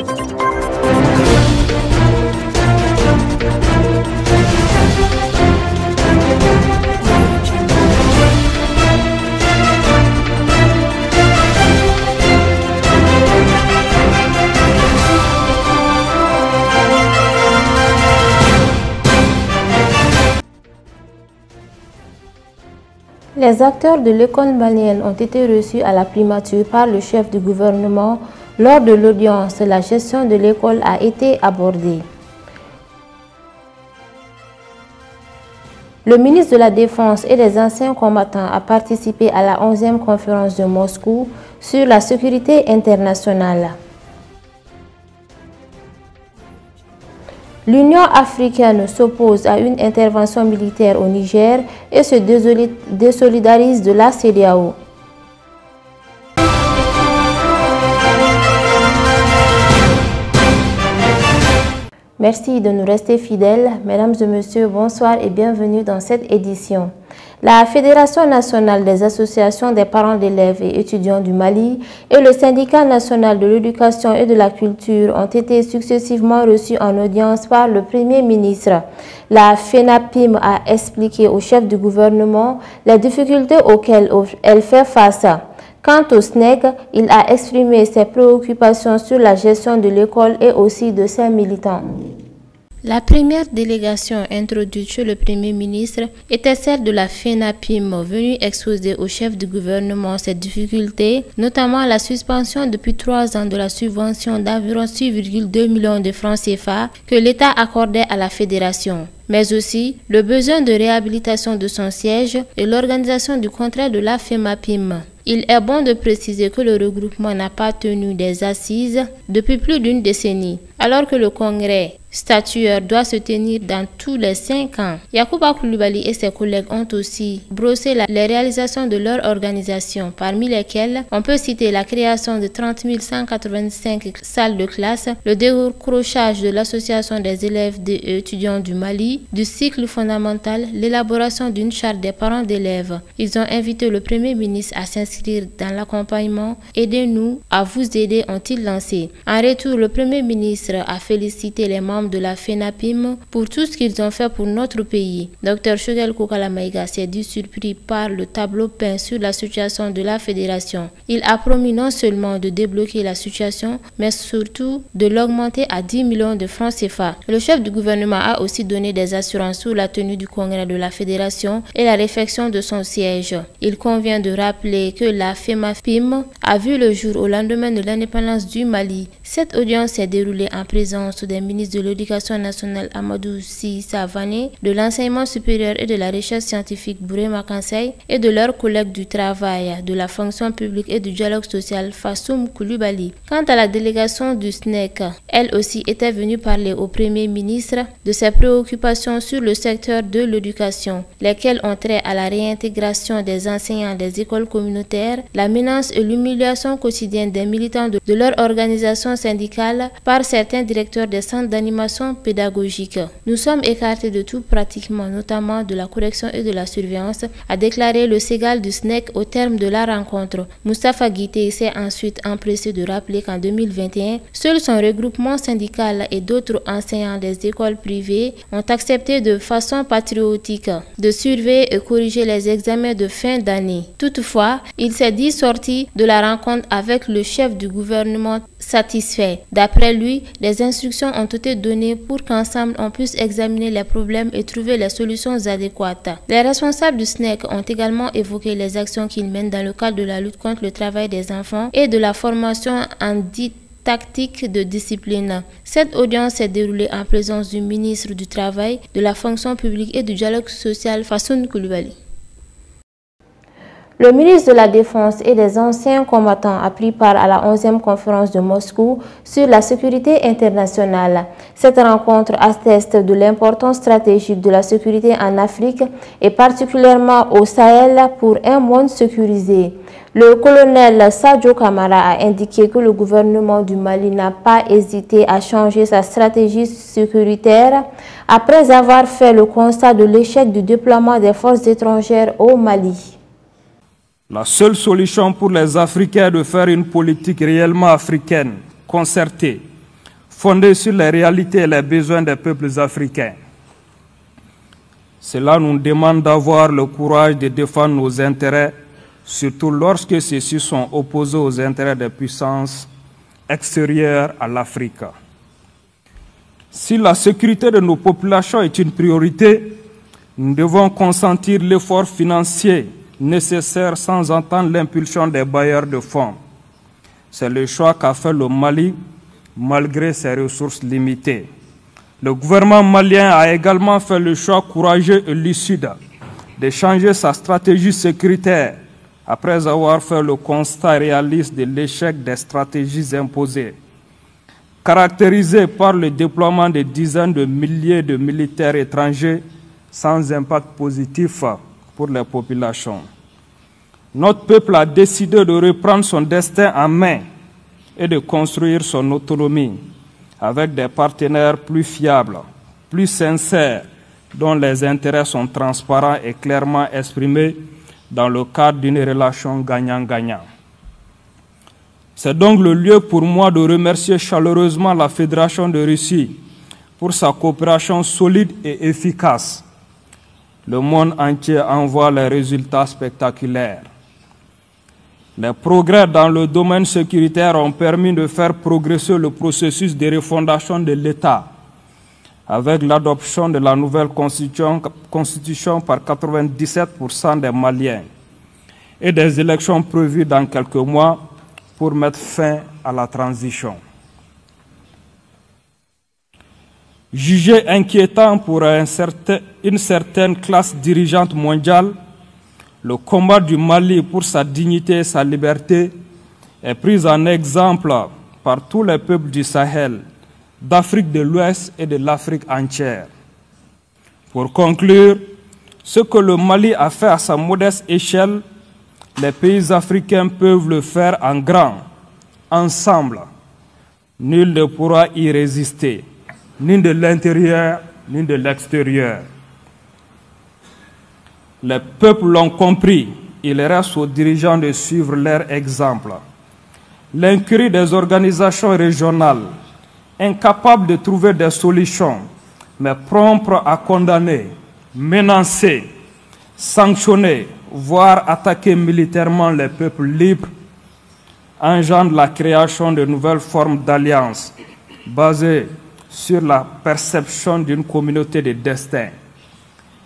Les acteurs de l'école malienne ont été reçus à la primature par le chef du gouvernement. Lors de l'audience, la gestion de l'école a été abordée. Le ministre de la Défense et des anciens combattants a participé à la 11e conférence de Moscou sur la sécurité internationale. L'Union africaine s'oppose à une intervention militaire au Niger et se désolidarise de la CEDEAO. Merci de nous rester fidèles. Mesdames et messieurs, bonsoir et bienvenue dans cette édition. La Fédération nationale des associations des parents d'élèves et étudiants du Mali et le Syndicat national de l'éducation et de la culture ont été successivement reçus en audience par le Premier ministre. La FENAPIM a expliqué au chef du gouvernement les difficultés auxquelles elle fait face. Quant au SNEC, il a exprimé ses préoccupations sur la gestion de l'école et aussi de ses militants. La première délégation introduite chez le Premier ministre était celle de la FENAPIM, venue exposer au chef du gouvernement ses difficultés, notamment la suspension depuis 3 ans de la subvention d'environ 6,2 millions de francs CFA que l'État accordait à la fédération, mais aussi le besoin de réhabilitation de son siège et l'organisation du congrès de la FENAPIM. Il est bon de préciser que le regroupement n'a pas tenu des assises depuis plus d'une décennie, alors que le congrès statuaire doit se tenir dans tous les 5 ans. Yacouba Coulibaly et ses collègues ont aussi brossé les réalisations de leur organisation, parmi lesquelles on peut citer la création de 30 185 salles de classe, le décrochage de l'association des élèves et étudiants du Mali, du cycle fondamental, l'élaboration d'une charte des parents d'élèves. Ils ont invité le Premier ministre à s'inscrire dans l'accompagnement. Aidez-nous à vous aider, ont-ils lancé. En retour, le Premier ministre a félicité les membres de la FENAPIM pour tout ce qu'ils ont fait pour notre pays. Dr Choguel Kokalamaïga s'est dit surpris par le tableau peint sur la situation de la fédération. Il a promis non seulement de débloquer la situation, mais surtout de l'augmenter à 10 millions de francs CFA. Le chef du gouvernement a aussi donné des assurances sur la tenue du congrès de la fédération et la réfection de son siège. Il convient de rappeler que la FENAPIM a vu le jour au lendemain de l'indépendance du Mali. Cette audience s'est déroulée en présence des ministres de l'Éducation nationale Amadou Sy Savané, de l'enseignement supérieur et de la recherche scientifique Bourema Kansai et de leurs collègues du travail, de la fonction publique et du dialogue social Fassoum Coulibaly. Quant à la délégation du SNEC, elle aussi était venue parler au Premier ministre de ses préoccupations sur le secteur de l'éducation, lesquelles ont trait à la réintégration des enseignants des écoles communautaires, la menace et l'humiliation quotidienne des militants de leur organisation syndicale par certains directeurs des centres d'animation pédagogique. Nous sommes écartés de tout pratiquement, notamment de la correction et de la surveillance, a déclaré le Ségal du SNEC au terme de la rencontre. Moustapha Guité s'est ensuite empressé de rappeler qu'en 2021, seul son regroupement syndical et d'autres enseignants des écoles privées ont accepté de façon patriotique de surveiller et corriger les examens de fin d'année. Toutefois, il s'est dit sorti de la rencontre avec le chef du gouvernement satisfait. D'après lui, les instructions ont été données pour qu'ensemble on puisse examiner les problèmes et trouver les solutions adéquates. Les responsables du SNEC ont également évoqué les actions qu'ils mènent dans le cadre de la lutte contre le travail des enfants et de la formation en tactique de discipline. Cette audience s'est déroulée en présence du ministre du Travail, de la fonction publique et du dialogue social Fassoum Coulibaly. Le ministre de la Défense et des anciens combattants a pris part à la 11e conférence de Moscou sur la sécurité internationale. Cette rencontre atteste de l'importance stratégique de la sécurité en Afrique et particulièrement au Sahel pour un monde sécurisé. Le colonel Sadio Kamara a indiqué que le gouvernement du Mali n'a pas hésité à changer sa stratégie sécuritaire après avoir fait le constat de l'échec du déploiement des forces étrangères au Mali. La seule solution pour les Africains est de faire une politique réellement africaine, concertée, fondée sur les réalités et les besoins des peuples africains. Cela nous demande d'avoir le courage de défendre nos intérêts, surtout lorsque ceux-ci sont opposés aux intérêts des puissances extérieures à l'Afrique. Si la sécurité de nos populations est une priorité, nous devons consentir l'effort financier nécessaire sans entendre l'impulsion des bailleurs de fonds. C'est le choix qu'a fait le Mali, malgré ses ressources limitées. Le gouvernement malien a également fait le choix courageux et lucide de changer sa stratégie sécuritaire après avoir fait le constat réaliste de l'échec des stratégies imposées, caractérisé par le déploiement de dizaines de milliers de militaires étrangers sans impact positif pour les populations. Notre peuple a décidé de reprendre son destin en main et de construire son autonomie avec des partenaires plus fiables, plus sincères, dont les intérêts sont transparents et clairement exprimés dans le cadre d'une relation gagnant-gagnant. C'est donc le lieu pour moi de remercier chaleureusement la Fédération de Russie pour sa coopération solide et efficace. Le monde entier en voit les résultats spectaculaires. Les progrès dans le domaine sécuritaire ont permis de faire progresser le processus de refondation de l'État avec l'adoption de la nouvelle constitution par 97% des Maliens et des élections prévues dans quelques mois pour mettre fin à la transition. Jugé inquiétant pour une certaine classe dirigeante mondiale, le combat du Mali pour sa dignité et sa liberté est pris en exemple par tous les peuples du Sahel, d'Afrique de l'Ouest et de l'Afrique entière. Pour conclure, ce que le Mali a fait à sa modeste échelle, les pays africains peuvent le faire en grand, ensemble. Nul ne pourra y résister, ni de l'intérieur, ni de l'extérieur. Les peuples l'ont compris, il reste aux dirigeants de suivre leur exemple. L'incurie des organisations régionales, incapables de trouver des solutions, mais promptes à condamner, menacer, sanctionner, voire attaquer militairement les peuples libres, engendre la création de nouvelles formes d'alliances basées sur la perception d'une communauté de destin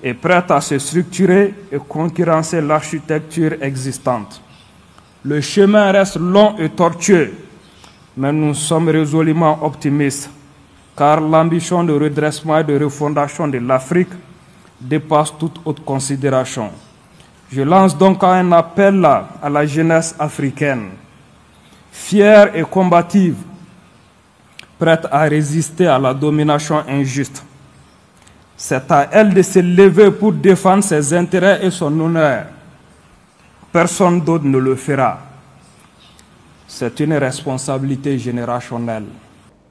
et prête à se structurer et concurrencer l'architecture existante. Le chemin reste long et tortueux, mais nous sommes résolument optimistes, car l'ambition de redressement et de refondation de l'Afrique dépasse toute autre considération. Je lance donc un appel à la jeunesse africaine, fière et combative, prête à résister à la domination injuste. C'est à elle de se lever pour défendre ses intérêts et son honneur. Personne d'autre ne le fera. C'est une responsabilité générationnelle.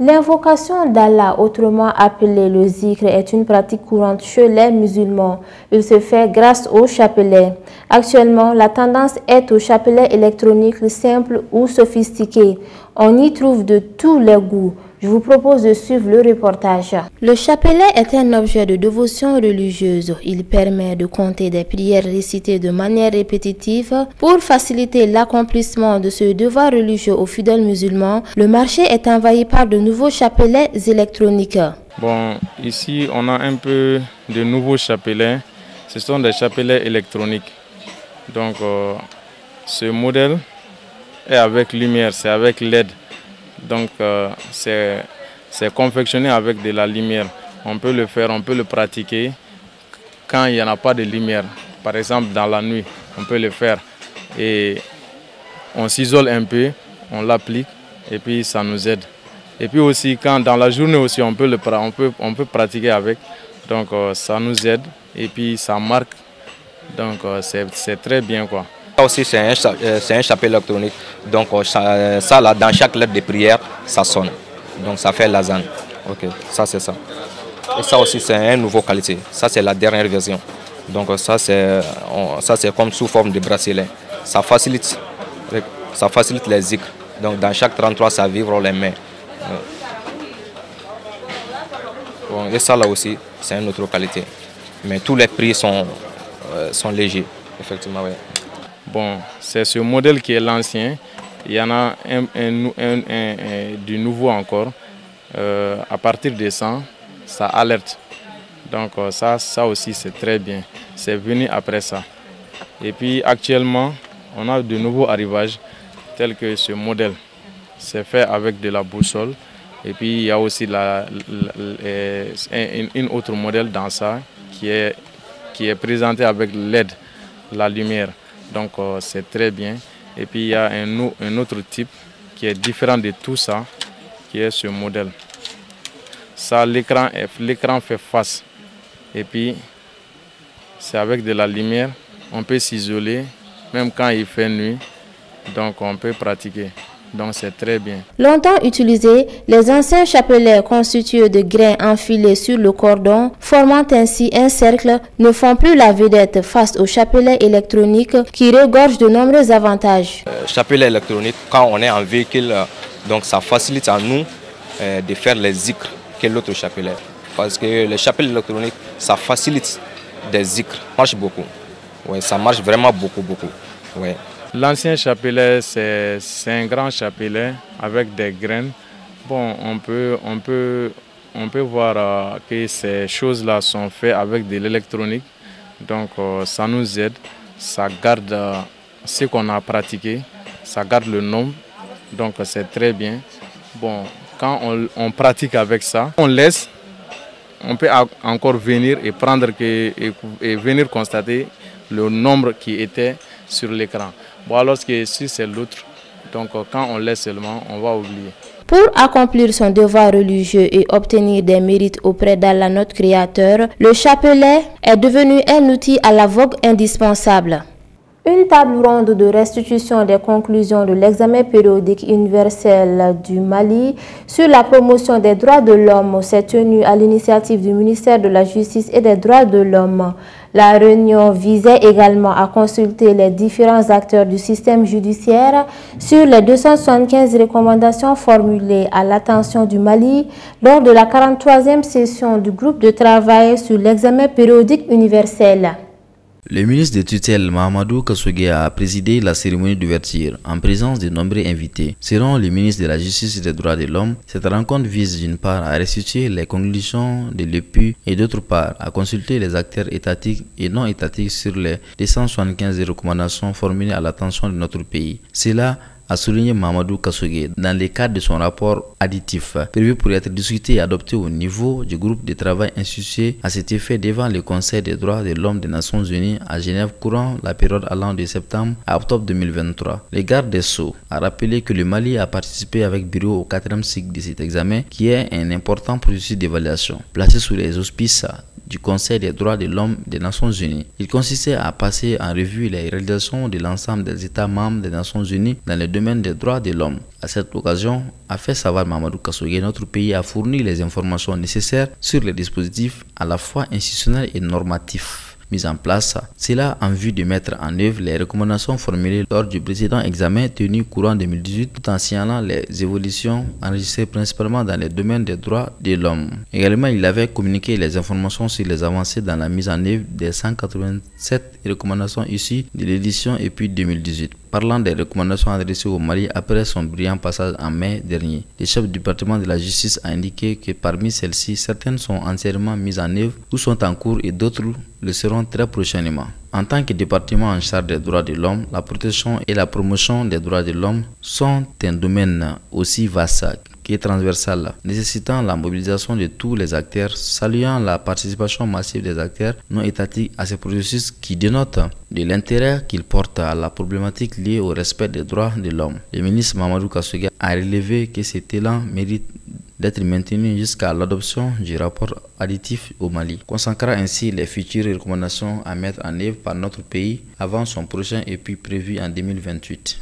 L'invocation d'Allah, autrement appelée le zikr, est une pratique courante chez les musulmans. Il se fait grâce au chapelet. Actuellement, la tendance est au chapelet électronique simple ou sophistiqué. On y trouve de tous les goûts. Je vous propose de suivre le reportage. Le chapelet est un objet de dévotion religieuse. Il permet de compter des prières récitées de manière répétitive pour faciliter l'accomplissement de ce devoir religieux aux fidèles musulmans. Le marché est envahi par de nouveaux chapelets électroniques. Bon, ici on a un peu de nouveaux chapelets. Ce sont des chapelets électroniques. Donc ce modèle est avec lumière, c'est avec LED. Donc c'est confectionné avec de la lumière. On peut le faire, on peut le pratiquer quand il n'y en a pas de lumière. Par exemple dans la nuit, on peut le faire. Et on s'isole un peu, on l'applique et puis ça nous aide. Et puis aussi quand dans la journée aussi on peut pratiquer avec. Donc ça nous aide et puis ça marque. Donc c'est très bien quoi. Ça aussi c'est un chapelet électronique, donc ça là dans chaque lettre de prière ça sonne, donc ça fait l'azan. Ok, ça c'est ça. Et ça aussi c'est une nouvelle qualité, ça c'est la dernière version. Donc ça c'est comme sous forme de bracelet. Ça facilite les zikrs. Donc dans chaque 33 ça vibre les mains. Bon, et ça là aussi, c'est une autre qualité. Mais tous les prix sont légers, effectivement. Ouais. Bon, c'est ce modèle qui est l'ancien. Il y en a du nouveau encore. À partir de 100, ça alerte. Donc ça aussi c'est très bien. C'est venu après ça. Et puis actuellement, on a de nouveaux arrivages tels que ce modèle. C'est fait avec de la boussole. Et puis il y a aussi une autre modèle dans ça qui est présenté avec LED, la lumière. Donc c'est très bien. Et puis il y a un autre type qui est différent de tout ça, qui est ce modèle. Ça, l'écran fait face. Et puis c'est avec de la lumière. On peut s'isoler, même quand il fait nuit. Donc on peut pratiquer. Donc c'est très bien. Longtemps utilisés, les anciens chapelets constitués de grains enfilés sur le cordon, formant ainsi un cercle, ne font plus la vedette face aux chapelets électroniques qui regorgent de nombreux avantages. Chapelet électronique, quand on est en véhicule, donc ça facilite à nous de faire les zikrs que l'autre chapelet. Parce que le chapelet électronique, ça facilite des zikrs, marche beaucoup. Ouais, ça marche vraiment beaucoup. Ouais. L'ancien chapelet, c'est un grand chapelet avec des graines. Bon, on peut voir que ces choses-là sont faites avec de l'électronique. Donc ça nous aide, ça garde ce qu'on a pratiqué, ça garde le nombre. Donc c'est très bien. Bon, quand on pratique avec ça, on laisse, on peut encore venir et prendre et venir constater le nombre qui était sur l'écran. Bon, alors que si c'est l'autre, donc quand on laisse seulement, on va oublier. Pour accomplir son devoir religieux et obtenir des mérites auprès d'Allah notre Créateur, le chapelet est devenu un outil à la vogue indispensable. Une table ronde de restitution des conclusions de l'examen périodique universel du Mali sur la promotion des droits de l'homme s'est tenue à l'initiative du ministère de la Justice et des Droits de l'Homme. La réunion visait également à consulter les différents acteurs du système judiciaire sur les 275 recommandations formulées à l'attention du Mali lors de la 43e session du groupe de travail sur l'examen périodique universel. Le ministre de tutelle Mahamadou Kassogé a présidé la cérémonie d'ouverture en présence de nombreux invités. Selon le ministre de la Justice et des Droits de l'Homme, cette rencontre vise d'une part à restituer les conclusions de l'EPU et d'autre part à consulter les acteurs étatiques et non étatiques sur les 275 recommandations formulées à l'attention de notre pays. Cela a souligné Mahamadou Kassogé dans le cadre de son rapport additif prévu pour être discuté et adopté au niveau du groupe de travail institué à cet effet devant le Conseil des droits de l'homme des Nations Unies à Genève courant la période allant de septembre à octobre 2023. Le garde des Sceaux a rappelé que le Mali a participé avec brio au 4e cycle de cet examen qui est un important processus d'évaluation placé sous les auspices du Conseil des droits de l'homme des Nations Unies. Il consistait à passer en revue les réalisations de l'ensemble des États membres des Nations Unies dans le domaine des droits de l'homme. À cette occasion, a fait savoir Mahamadou Kassogé, notre pays a fourni les informations nécessaires sur les dispositifs à la fois institutionnels et normatifs mis en place, cela en vue de mettre en œuvre les recommandations formulées lors du précédent examen tenu courant 2018 tout en signalant les évolutions enregistrées principalement dans les domaines des droits de l'homme. Également, il avait communiqué les informations sur les avancées dans la mise en œuvre des 187 recommandations issues de l'édition EPU 2018. Parlant des recommandations adressées au Mali après son brillant passage en mai dernier, le chef du département de la justice a indiqué que parmi celles-ci, certaines sont entièrement mises en œuvre ou sont en cours et d'autres le seront très prochainement. En tant que département en charge des droits de l'homme, la protection et la promotion des droits de l'homme sont un domaine aussi vaste qui est transversal, nécessitant la mobilisation de tous les acteurs, saluant la participation massive des acteurs non étatiques à ces processus qui dénotent de l'intérêt qu'ils portent à la problématique liée au respect des droits de l'homme. Le ministre Mahamadou Kassogé a relevé que cet élan mérite d'être maintenu jusqu'à l'adoption du rapport additif au Mali, consacrant ainsi les futures recommandations à mettre en œuvre par notre pays avant son prochain EPU prévu en 2028.